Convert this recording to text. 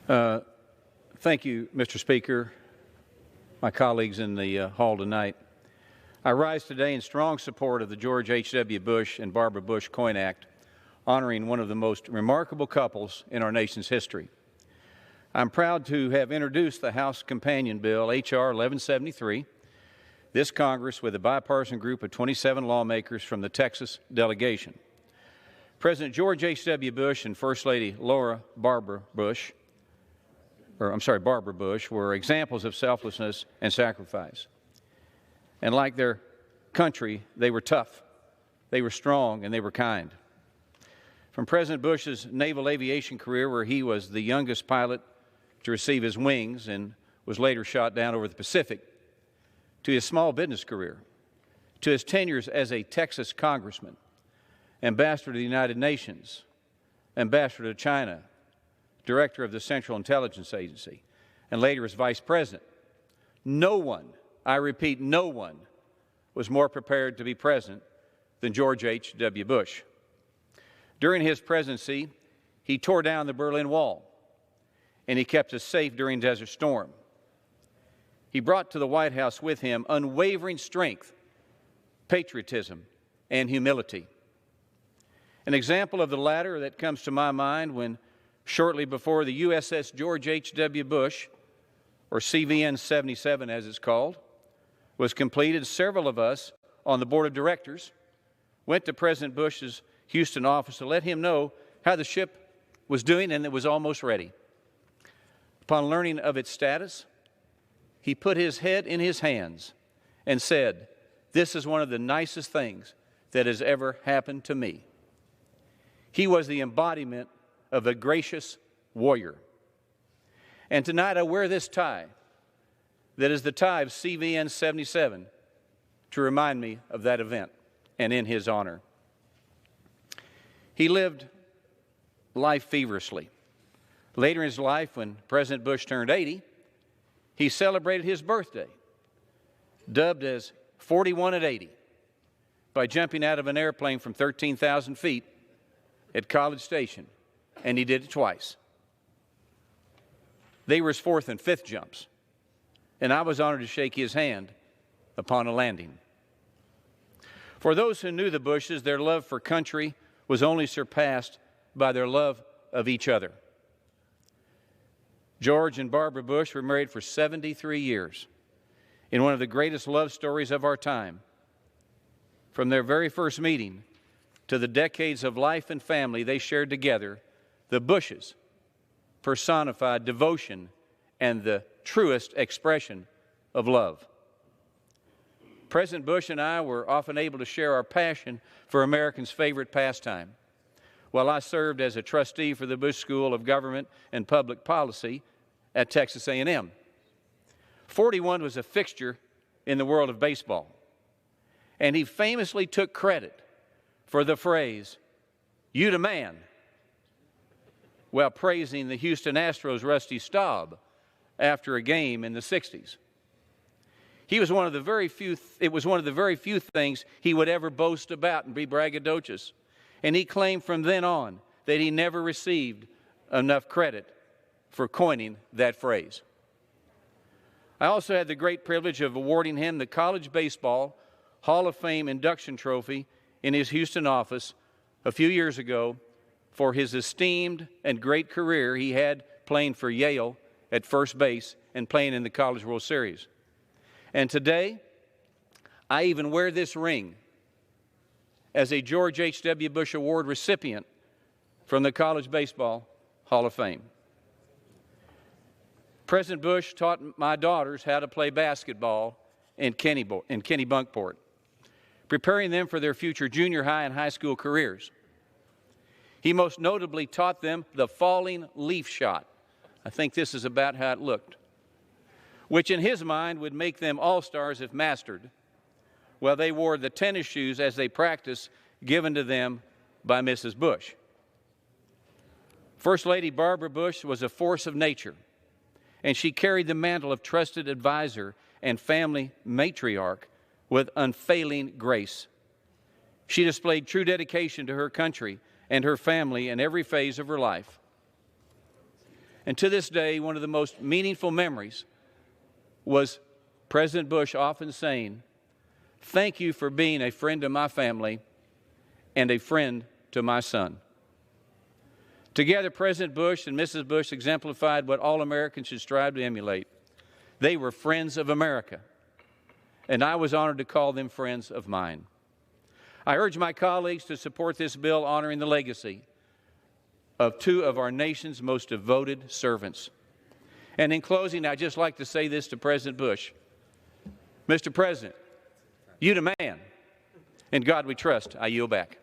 Thank you, Mr. Speaker, my colleagues in the hall tonight. I rise today in strong support of the George H.W. Bush and Barbara Bush Coyne Act, honoring one of the most remarkable couples in our nation's history. I'm proud to have introduced the House Companion Bill, H.R. 1173, this Congress with a bipartisan group of 27 lawmakers from the Texas delegation. President George H.W. Bush and First Lady Barbara Bush were examples of selflessness and sacrifice. And like their country, they were tough, they were strong, and they were kind. From President Bush's naval aviation career, where he was the youngest pilot to receive his wings and was later shot down over the Pacific, to his small business career, to his tenures as a Texas congressman, ambassador to the United Nations, ambassador to China, director of the Central Intelligence Agency, and later as vice president. No one, I repeat, no one was more prepared to be president than George H.W. Bush. During his presidency, he tore down the Berlin Wall, and he kept us safe during Desert Storm. He brought to the White House with him unwavering strength, patriotism, and humility. An example of the latter that comes to my mind when shortly before the USS George H.W. Bush, or CVN 77 as it's called, was completed, several of us on the board of directors went to President Bush's Houston office to let him know how the ship was doing and it was almost ready. Upon learning of its status, he put his head in his hands and said, "This is one of the nicest things that has ever happened to me." He was the embodiment of a gracious warrior. And tonight I wear this tie that is the tie of CVN 77 to remind me of that event and in his honor. He lived life feverishly. Later in his life, when President Bush turned 80, he celebrated his birthday, dubbed as 41 at 80, by jumping out of an airplane from 13,000 feet at College Station, and he did it twice. They were his fourth and fifth jumps, and I was honored to shake his hand upon a landing. For those who knew the Bushes, their love for country was only surpassed by their love of each other. George and Barbara Bush were married for 73 years in one of the greatest love stories of our time. From their very first meeting to the decades of life and family they shared together, the Bushes personified devotion and the truest expression of love. President Bush and I were often able to share our passion for Americans' favorite pastime. While I served as a trustee for the Bush School of Government and Public Policy at Texas A&M. 41 was a fixture in the world of baseball, and he famously took credit for the phrase, "You the man," while praising the Houston Astros' Rusty Staub after a game in the 60s. It was one of the very few things he would ever boast about and be braggadocious. And he claimed from then on that he never received enough credit for coining that phrase. I also had the great privilege of awarding him the College Baseball Hall of Fame induction trophy in his Houston office a few years ago for his esteemed and great career he had playing for Yale at first base and playing in the College World Series. And today, I even wear this ring as a George H.W. Bush Award recipient from the College Baseball Hall of Fame. President Bush taught my daughters how to play basketball in Kennebunkport, preparing them for their future junior high and high school careers. He most notably taught them the falling leaf shot. I think this is about how it looked, which in his mind would make them all-stars if mastered, while they wore the tennis shoes as they practiced given to them by Mrs. Bush. First Lady Barbara Bush was a force of nature, and she carried the mantle of trusted advisor and family matriarch with unfailing grace. She displayed true dedication to her country and her family in every phase of her life. And to this day, one of the most meaningful memories was President Bush often saying, "Thank you for being a friend to my family and a friend to my son." Together, President Bush and Mrs. Bush exemplified what all Americans should strive to emulate. They were friends of America, and I was honored to call them friends of mine. I urge my colleagues to support this bill honoring the legacy of two of our nation's most devoted servants. And in closing, I'd just like to say this to President Bush. Mr. President, you the man. In God we trust. I yield back.